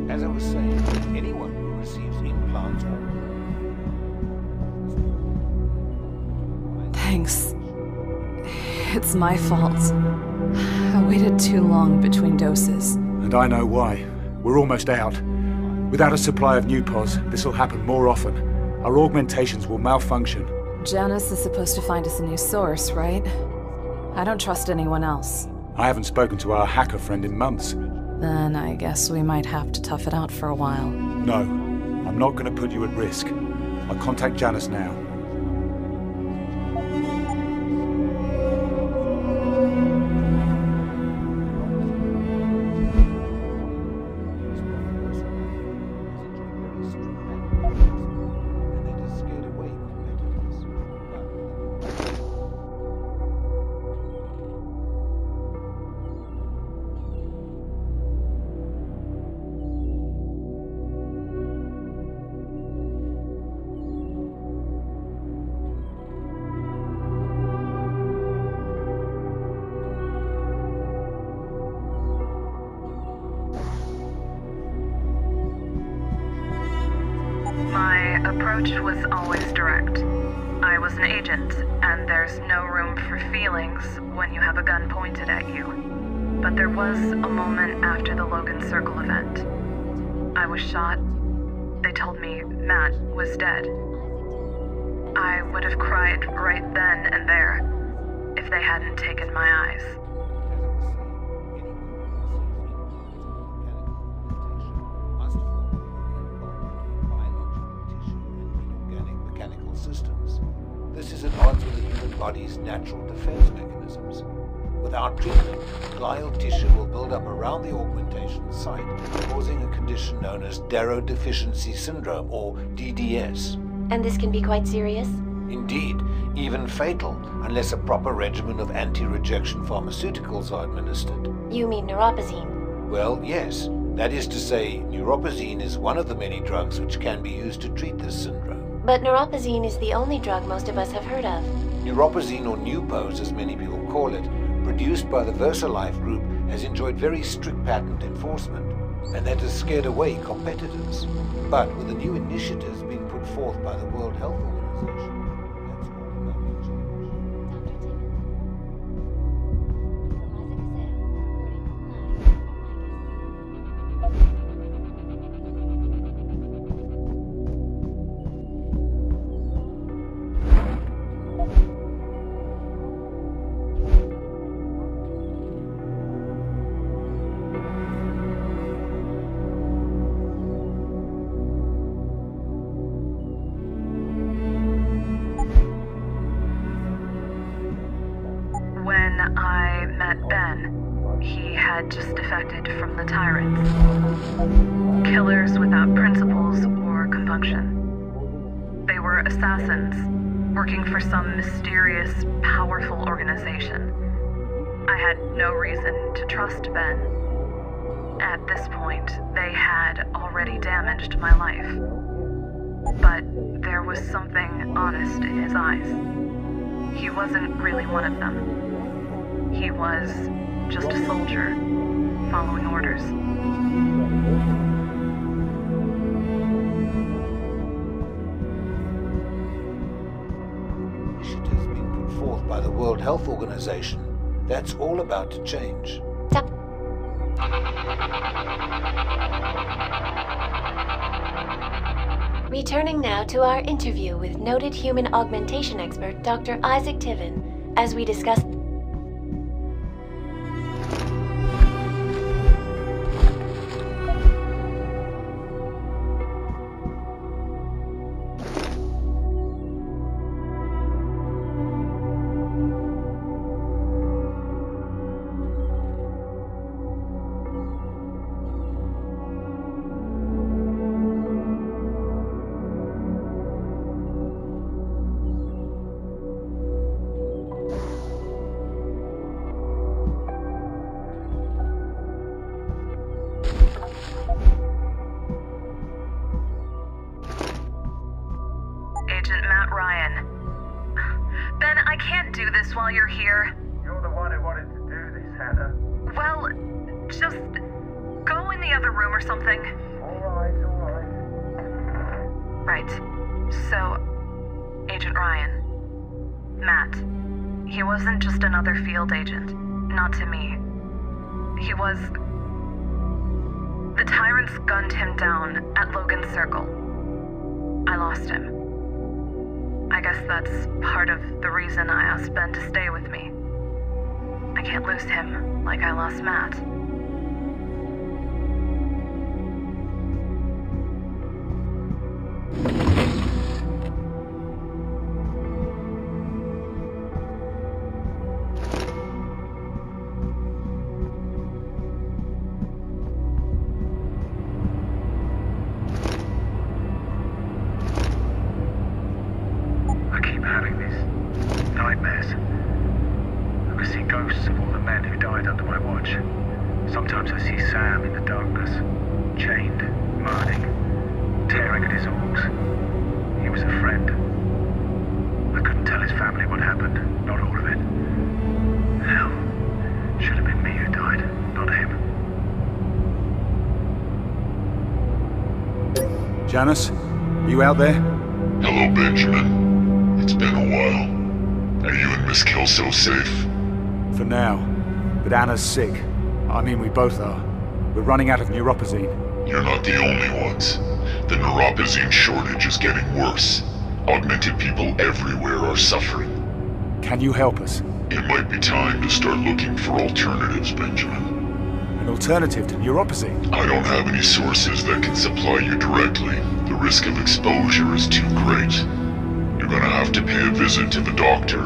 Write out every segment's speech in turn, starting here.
As I was saying, anyone who receives implants or... Thanks. It's my fault. I waited too long between doses. And I know why. We're almost out. Without a supply of new pods, this will happen more often. Our augmentations will malfunction. Janice is supposed to find us a new source, right? I don't trust anyone else. I haven't spoken to our hacker friend in months. Then I guess we might have to tough it out for a while. No, I'm not going to put you at risk. I'll contact Janice now. My approach was always direct. I was an agent, and there's no room for feelings when you have a gun pointed at you. But there was a moment after the Logan Circle event. I was shot. They told me Matt was dead. I would have cried right then and there if they hadn't taken my eyes. Systems. This is at odds with the human body's natural defense mechanisms. Without treatment, glial tissue will build up around the augmentation site, causing a condition known as Darrow Deficiency Syndrome, or DDS. And this can be quite serious? Indeed, even fatal, unless a proper regimen of anti-rejection pharmaceuticals are administered. You mean neuropozyne? Well, yes. That is to say, neuropozyne is one of the many drugs which can be used to treat this syndrome. But neuropozyne is the only drug most of us have heard of. Neuropozyne, or Nupos as many people call it, produced by the VersaLife group, has enjoyed very strict patent enforcement, and that has scared away competitors. But with the new initiatives being put forth by the World Health Organization, that's all about to change. When I met Ben, he had just defected from the Tyrants. Killers without principles or compunction. They were assassins, working for some mysterious, powerful organization. I had no reason to trust Ben. At this point, they had already damaged my life. But there was something honest in his eyes. He wasn't really one of them. He was just a soldier, following orders. Initiatives being put forth by the World Health Organization, that's all about to change. Stop. Returning now to our interview with noted human augmentation expert Dr. Isaac Tiven, as we discuss Agent Matt Ryan. Ben, I can't do this while you're here. You're the one who wanted to do this, Hannah. Well, just go in the other room or something. Right. So, Agent Ryan. Matt. He wasn't just another field agent. Not to me. He was... The tyrants gunned him down at Logan's Circle. I lost him. I guess that's part of the reason I asked Ben to stay with me. I can't lose him like I lost Matt. I keep having these nightmares. I see ghosts of all the men who died under my watch. Sometimes I see Sam in the darkness, chained, moaning, tearing at his orcs. He was a friend. I couldn't tell his family what happened, not all of it. Hell, should have been me who died, not him. Janice, you out there? Hello, Benjamin. It's been a while. Are you and Miss Kelso safe? For now. But Anna's sick. I mean, we both are. We're running out of neuropazine. You're not the only ones. The neuropazine shortage is getting worse. Augmented people everywhere are suffering. Can you help us? It might be time to start looking for alternatives, Benjamin. An alternative to neuropazine? I don't have any sources that can supply you directly. The risk of exposure is too great. You're gonna have to pay a visit to the doctor.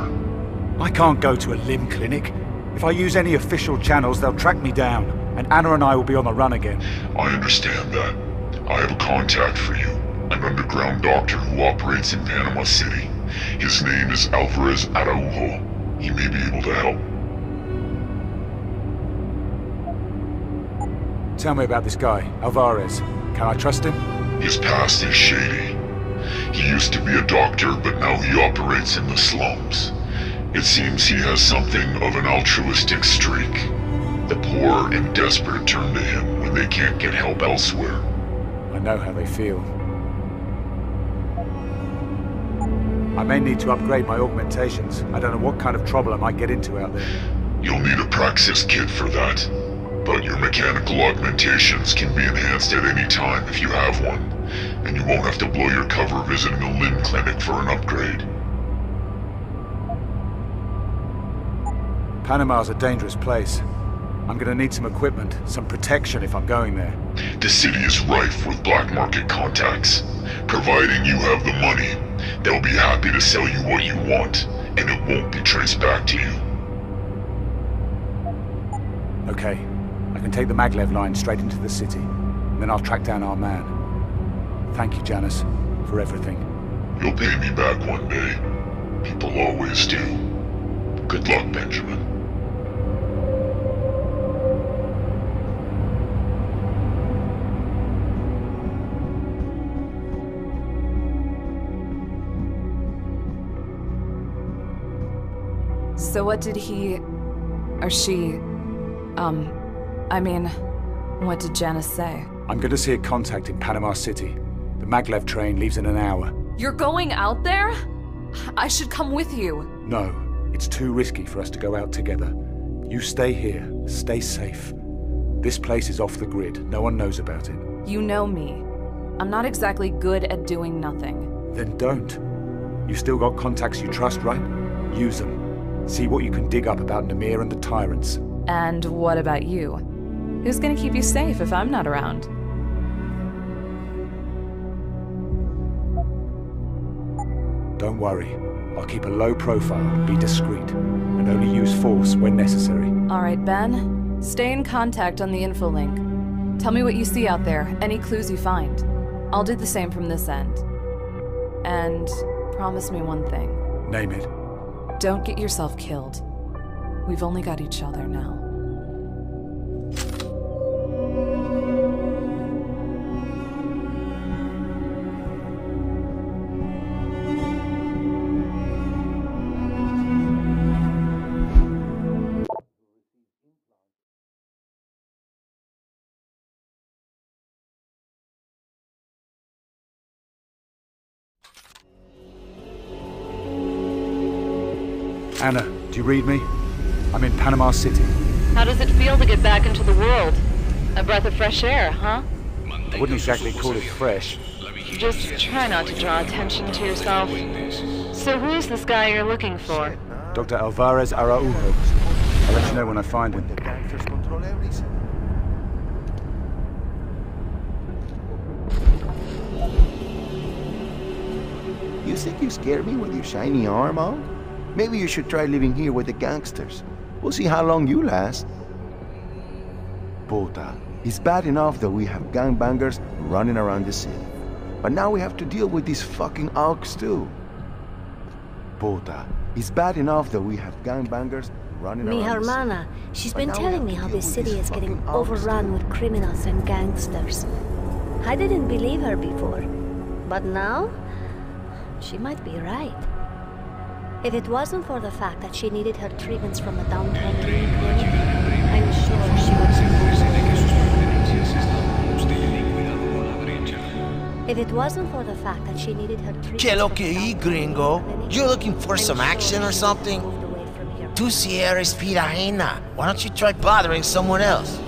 I can't go to a limb clinic. If I use any official channels, they'll track me down, and Anna and I will be on the run again. I understand that. I have a contact for you. An underground doctor who operates in Panama City. His name is Alvarez Araujo. He may be able to help. Tell me about this guy, Alvarez. Can I trust him? His past is shady. He used to be a doctor, but now he operates in the slums. It seems he has something of an altruistic streak. The poor and desperate turn to him when they can't get help elsewhere. I know how they feel. I may need to upgrade my augmentations. I don't know what kind of trouble I might get into out there. You'll need a Praxis kit for that. But your mechanical augmentations can be enhanced at any time if you have one. And you won't have to blow your cover visiting a limb clinic for an upgrade. Panama's a dangerous place. I'm gonna need some equipment, some protection if I'm going there. The city is rife with black market contacts. Providing you have the money, they'll be happy to sell you what you want, and it won't be traced back to you. Okay, I can take the maglev line straight into the city, and then I'll track down our man. Thank you, Janice, for everything. You'll pay me back one day. People always do. Good luck, Benjamin. So what did he... or she... I mean, what did Janice say? I'm gonna see a contact in Panama City. The maglev train leaves in an hour. You're going out there? I should come with you. No, it's too risky for us to go out together. You stay here, stay safe. This place is off the grid. No one knows about it. You know me. I'm not exactly good at doing nothing. Then don't. You've still got contacts you trust, right? Use them. See what you can dig up about Namir and the tyrants. And what about you? Who's gonna keep you safe if I'm not around? Don't worry. I'll keep a low profile, be discreet, and only use force when necessary. All right, Ben. Stay in contact on the infolink. Tell me what you see out there, any clues you find. I'll do the same from this end. And promise me one thing. Name it. Don't get yourself killed. We've only got each other now. Anna, do you read me? I'm in Panama City. How does it feel to get back into the world? A breath of fresh air, huh? I wouldn't exactly call it fresh. Just try not to draw attention to yourself. So who's this guy you're looking for? Dr. Alvarez Araujo. I'll let you know when I find him. The gangsters control everything. You think you scare me with your shiny arm out? Maybe you should try living here with the gangsters. We'll see how long you last. Puta, it's bad enough that we have gangbangers running around the city. But now we have to deal with these fucking Augs too. Puta, it's bad enough that we have gangbangers running Mi around the city. hermana, she's been telling me how this city is getting overrun with criminals and gangsters. I didn't believe her before, but now, she might be right. If it wasn't for the fact that she needed her treatments from a downtown clinic, I'm sure she would be. If it wasn't for the fact that she needed her treatments Que lo que y, gringo? You're looking for some action or something? Tu si eres vida ajena. Why don't you try bothering someone else?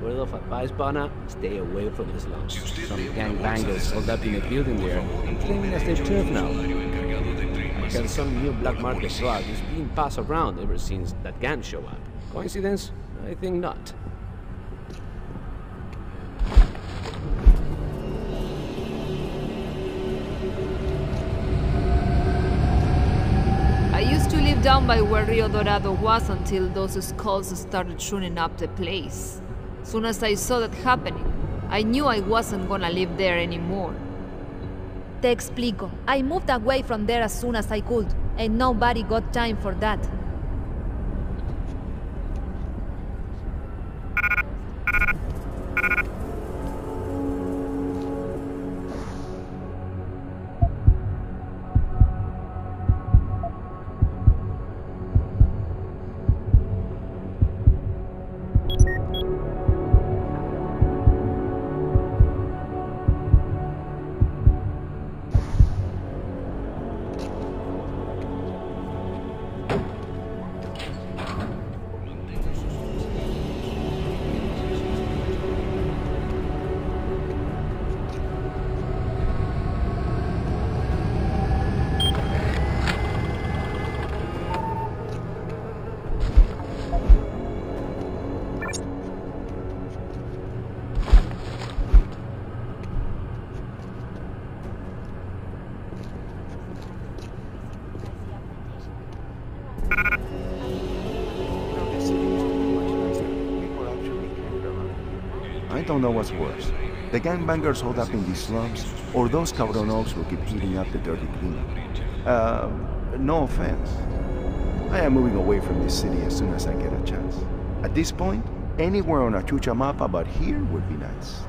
Word of advice, Bana, stay away from the slums. Some gangbangers hold up in a building there and claim it as their turf now. I heard some new black market drug is being passed around ever since that gang showed up. Coincidence? I think not. I used to live down by where Rio Dorado was until those skulls started shooting up the place. Soon as I saw that happening, I knew I wasn't gonna live there anymore. Te explico. I moved away from there as soon as I could, and nobody got time for that. I don't know what's worse. The gangbangers hold up in these slums, or those cabronos will keep eating up the dirty cleanup. No offense. I am moving away from this city as soon as I get a chance. At this point, anywhere on a chucha mapa but here would be nice.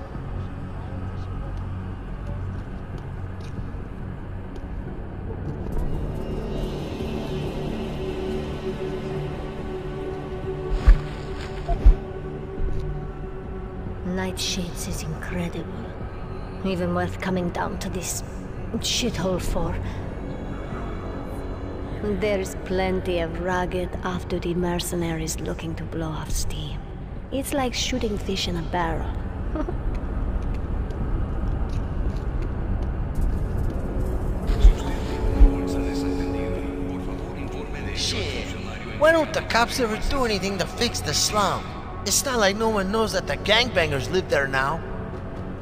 Night Shades is incredible. Even worth coming down to this shithole for. There's plenty of rugged, off-duty mercenaries looking to blow off steam. It's like shooting fish in a barrel. Shit. Why don't the cops ever do anything to fix the slum? It's not like no one knows that the gangbangers live there now.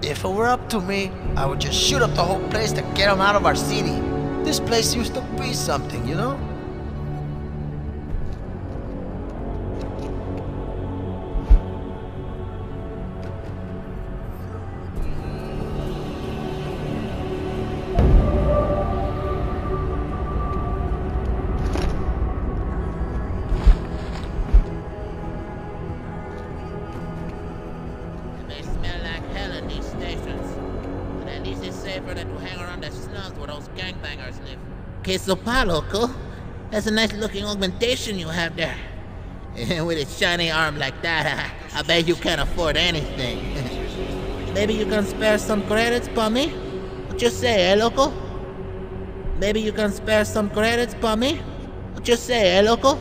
If it were up to me, I would just shoot up the whole place to get them out of our city. This place used to be something, you know? queso pa, loco. That's a nice looking augmentation you have there. And with a shiny arm like that, I bet you can't afford anything. Maybe you can spare some credits for me? What you say, loco? Maybe you can spare some credits for me? What you say, loco?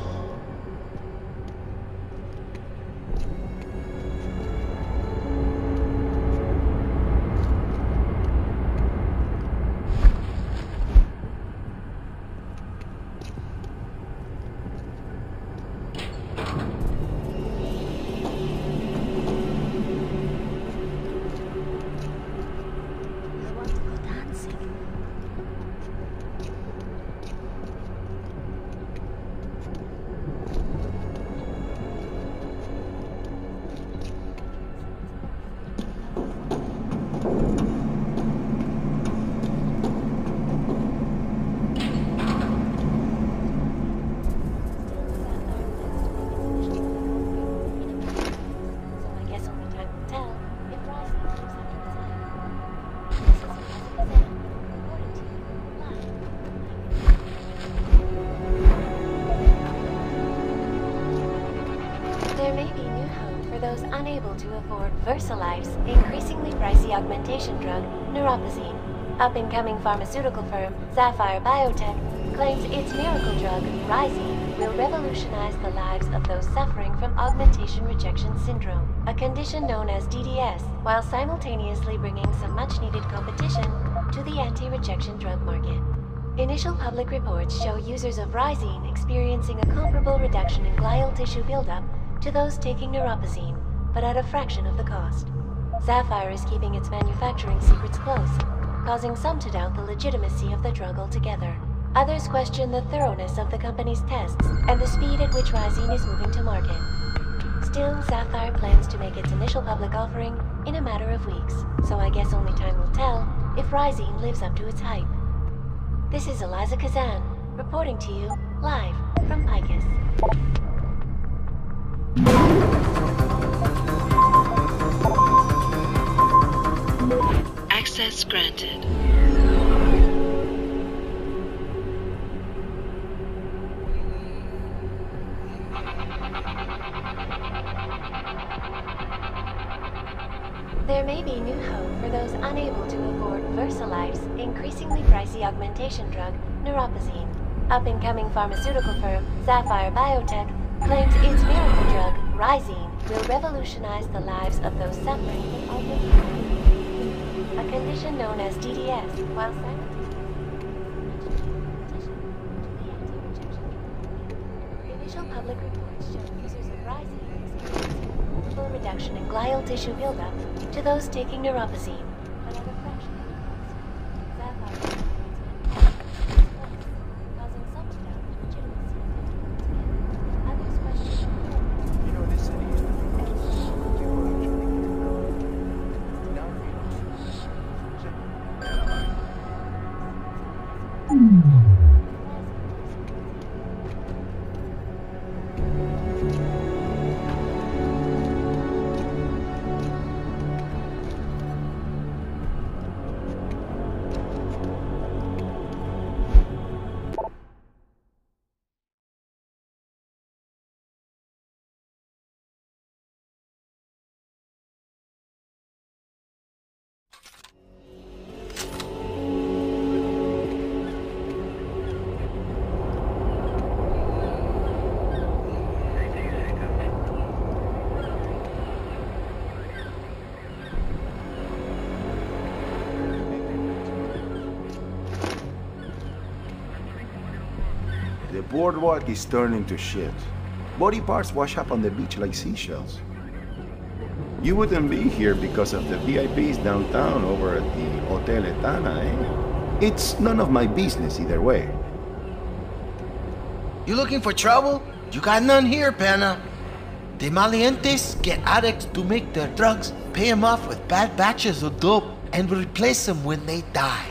Unable to afford VersaLife's increasingly pricey augmentation drug, neuropozyne. Up-and-coming pharmaceutical firm Sapphire Biotech claims its miracle drug, Risine, will revolutionize the lives of those suffering from augmentation rejection syndrome, a condition known as DDS, while simultaneously bringing some much-needed competition to the anti-rejection drug market. Initial public reports show users of Risine experiencing a comparable reduction in glial tissue buildup to those taking neuropozyne, but at a fraction of the cost. Sapphire is keeping its manufacturing secrets close, causing some to doubt the legitimacy of the drug altogether. Others question the thoroughness of the company's tests and the speed at which Risine is moving to market. Still, Sapphire plans to make its initial public offering in a matter of weeks, so I guess only time will tell if Risine lives up to its hype. This is Eliza Kazan, reporting to you live from Picus. Access granted. There may be new hope for those unable to afford VersaLife's increasingly pricey augmentation drug, neuropozyne. Up-and-coming pharmaceutical firm Sapphire Biotech claims its miracle drug, Risine, will revolutionize the lives of those suffering from augmentation, a condition known as DDS, while initial public reports show users of Risine experiencing a full reduction in glial tissue buildup to those taking neuropozyne, but at a fraction of the cost. Sapphire causing some to doubt the legitimacy of the drug. Others question. You know, this city used to be The boardwalk is turning to shit. Body parts wash up on the beach like seashells. You wouldn't be here because of the VIPs downtown over at the Hotel Etana, eh? It's none of my business either way. You looking for trouble? You got none here, Pana. The malientes get addicts to make their drugs, pay them off with bad batches of dope, and replace them when they die.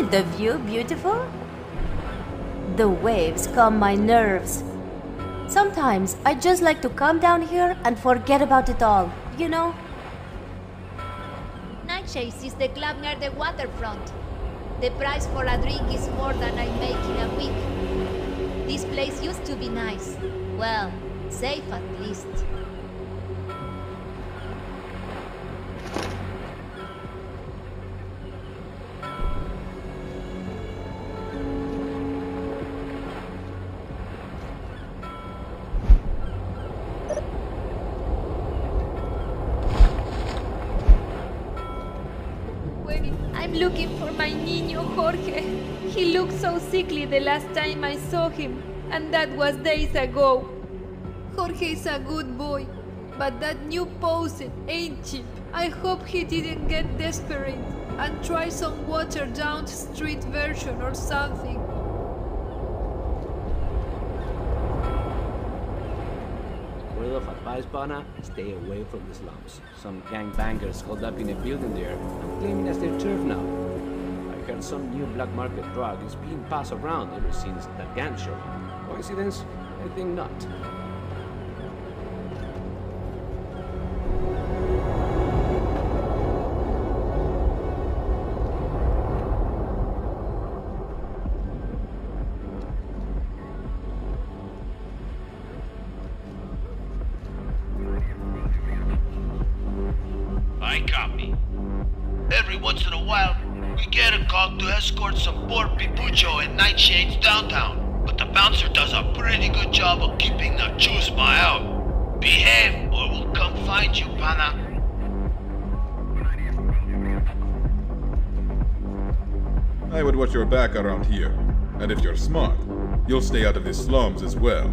Isn't the view beautiful? The waves calm my nerves. Sometimes I just like to come down here and forget about it all, you know? Nightshades is the club near the waterfront. The price for a drink is more than I make in a week. This place used to be nice. Well, safe at least. I'm looking for my niño Jorge. He looked so sickly the last time I saw him, and that was days ago. Jorge is a good boy, but that new pose ain't cheap. I hope he didn't get desperate and try some watered-down street version or something. Word of advice, Bana, stay away from the slums. Some gangbangers holed up in a building there and claiming as their turf now. I heard some new black market drug is being passed around ever since that gang showed up. Coincidence? I think not. I copy. Every once in a while, we get a call to escort some poor pipucho and nightshades downtown, but the bouncer does a pretty good job of keeping the chusma out. Behave, or we'll come find you, pana. I would watch your back around here, and if you're smart, you'll stay out of these slums as well.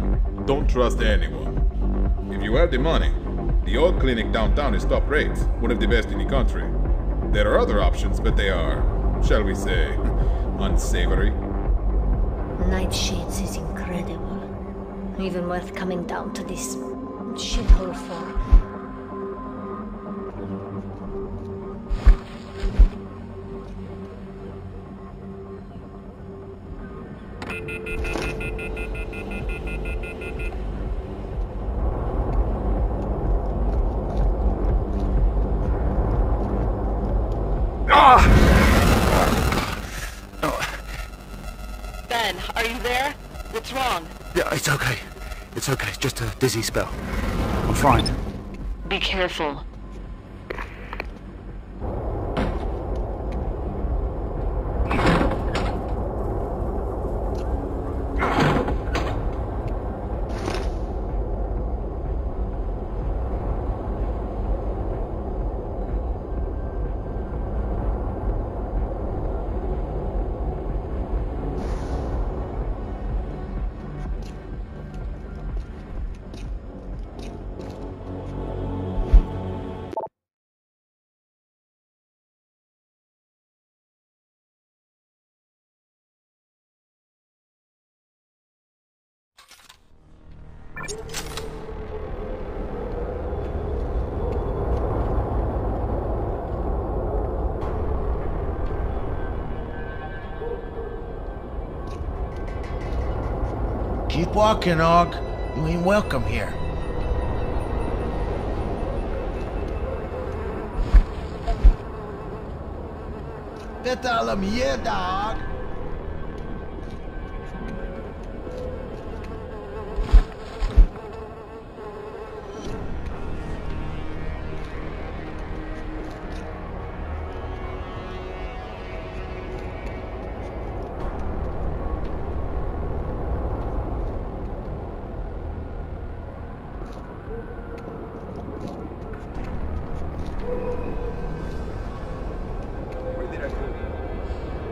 Don't trust anyone. If you have the money, the old clinic downtown is top rate, one of the best in the country. There are other options, but they are, shall we say, unsavory. Nightshades is incredible. Even worth coming down to this shithole for. Ben, are you there? What's wrong? Yeah, it's okay. It's okay. It's just a dizzy spell. I'm fine. Be careful. Keep walking, Og. You ain't welcome here. Vete a la mierda, Og.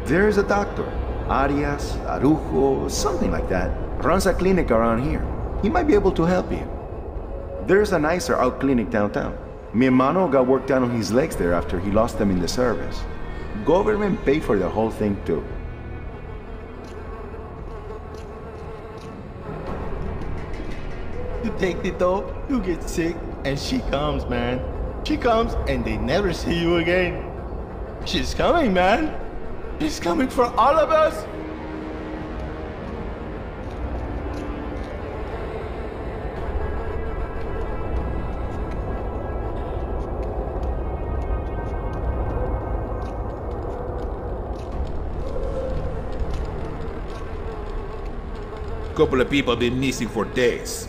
There's a doctor, Arias, Arujo, something like that. Runs a clinic around here. He might be able to help you. There's a nicer out clinic downtown. Mi hermano got work done on his legs there after he lost them in the service. Government paid for the whole thing too. You take the dope, you get sick, and she comes, man. She comes and they never see you again. She's coming, man. He's coming for all of us? Couple of people been missing for days.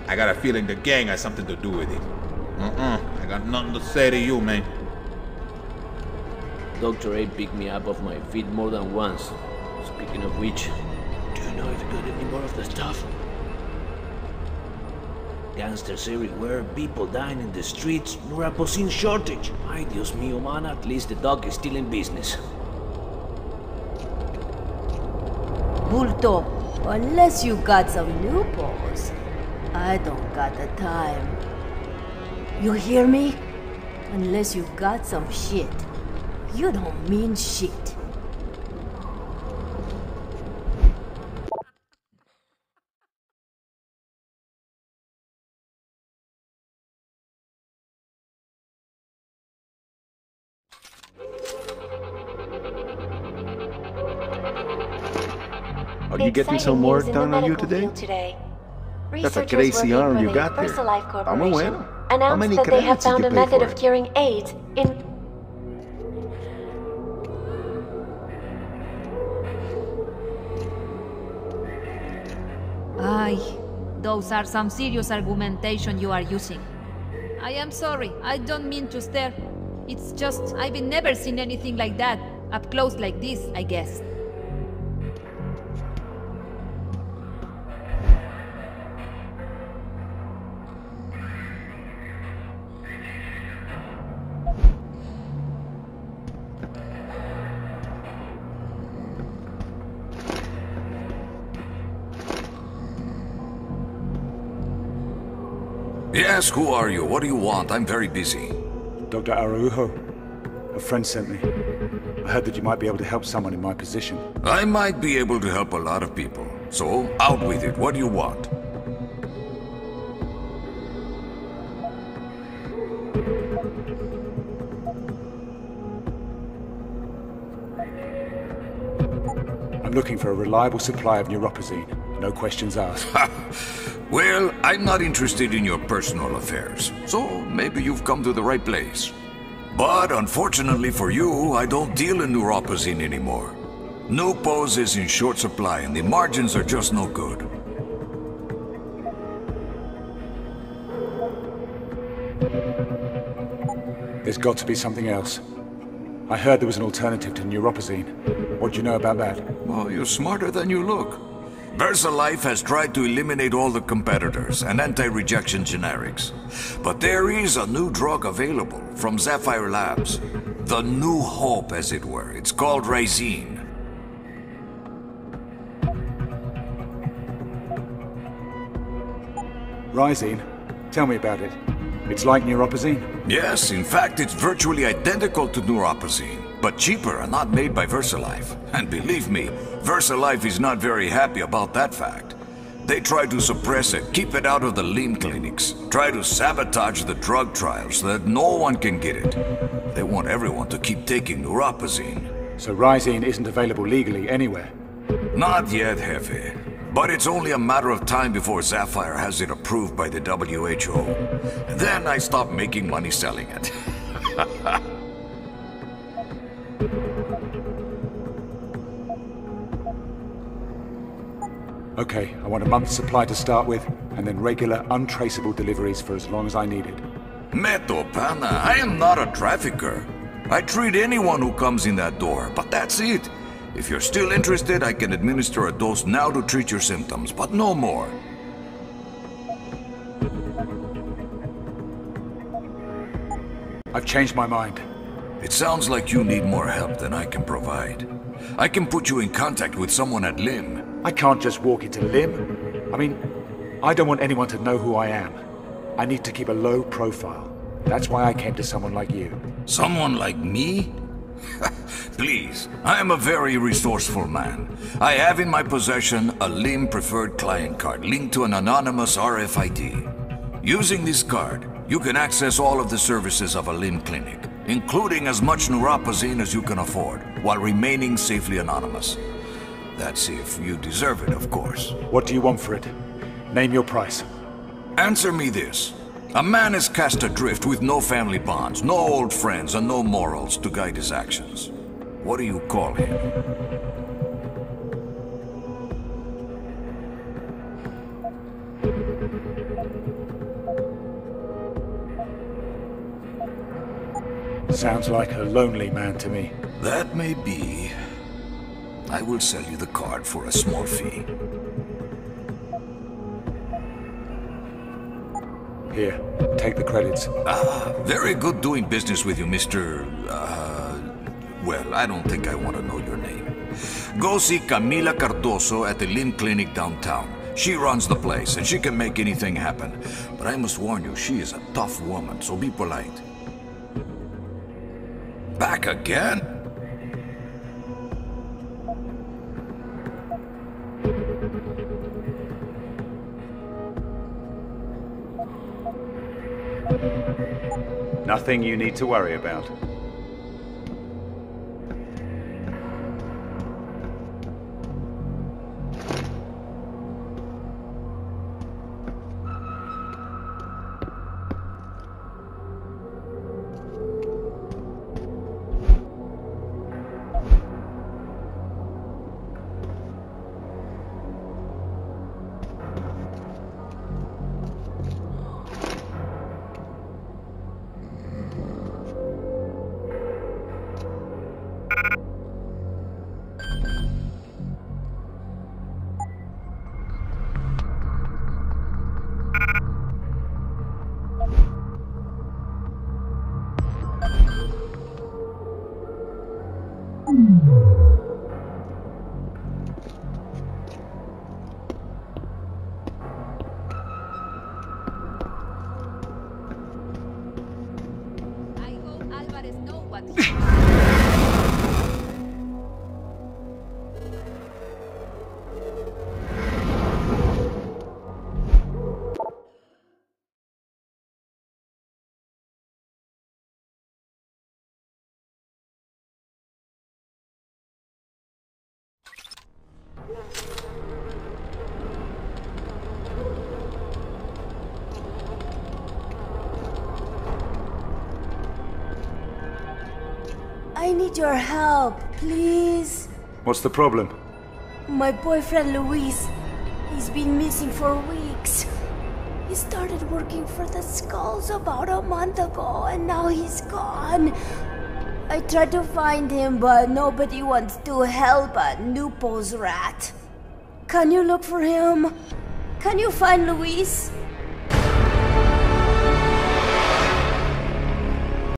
I got a feeling the gang has something to do with it. I got nothing to say to you, man. Dr. A picked me up off my feet more than once. Speaking of which, do you know if you got any more of the stuff? Gangsters everywhere, people dying in the streets, Nuraposin shortage. Ay, Dios mío, man, at least the dog is still in business. Bulto, unless you got some new balls, I don't got the time. You hear me? Unless you got some shit, you don't mean shit. Are you getting some work done on you today? That's a crazy arm you got there. Vamos bueno. How many Announced that they have credits did found you a pay method for of it? curing AIDS in... Ay, those are some serious argumentation you are using. I am sorry, I don't mean to stare. It's just, I've never seen anything like that, up close like this, I guess. Yes, who are you? What do you want? I'm very busy. Dr. Araujo. A friend sent me. I heard that you might be able to help someone in my position. I might be able to help a lot of people. So, out with it. What do you want? I'm looking for a reliable supply of neuropazine. No questions asked. Well, I'm not interested in your personal affairs, so maybe you've come to the right place. But unfortunately for you, I don't deal in neuropazine anymore. Nupos is in short supply and the margins are just no good. There's got to be something else. I heard there was an alternative to neuropazine. What do you know about that? Well, you're smarter than you look. VersaLife has tried to eliminate all the competitors and anti-rejection generics. But there is a new drug available from Sapphire Labs. The new hope, as it were. It's called Rysine. Rysine? Tell me about it. It's like neuropazine? Yes, in fact, it's virtually identical to neuropazine, but cheaper and not made by VersaLife. And believe me, VersaLife is not very happy about that fact. They try to suppress it, keep it out of the limb clinics, try to sabotage the drug trials so that no one can get it. They want everyone to keep taking neuropazine. So Rysine isn't available legally anywhere? Not yet, Jefe. But it's only a matter of time before Sapphire has it approved by the WHO. Then I stop making money selling it. Okay, I want a month's supply to start with, and then regular, untraceable deliveries for as long as I need it. Meto, pana, I am not a trafficker. I treat anyone who comes in that door, but that's it. If you're still interested, I can administer a dose now to treat your symptoms, but no more. I've changed my mind. It sounds like you need more help than I can provide. I can put you in contact with someone at LIM. I can't just walk into LIM. I mean, I don't want anyone to know who I am. I need to keep a low profile. That's why I came to someone like you. Someone like me? Please, I am a very resourceful man. I have in my possession a LIM preferred client card linked to an anonymous RFID. Using this card, you can access all of the services of a LIM clinic, including as much neuropazine as you can afford. while remaining safely anonymous. That's if you deserve it, of course. What do you want for it? Name your price. Answer me this. A man is cast adrift with no family bonds, no old friends, and no morals to guide his actions. What do you call him? Sounds like a lonely man to me. That may be. I will sell you the card for a small fee. Here, take the credits. Very good doing business with you, Mr. Well, I don't think I want to know your name. Go see Camila Cardoso at the Limb Clinic downtown. She runs the place, and she can make anything happen. But I must warn you, she is a tough woman, so be polite. Back again? Nothing you need to worry about. I need your help, please. What's the problem? My boyfriend Luis, he's been missing for weeks. He started working for the Skulls about a month ago, and now he's gone. I tried to find him, but nobody wants to help a Nupo's rat. Can you look for him? Can you find Luis?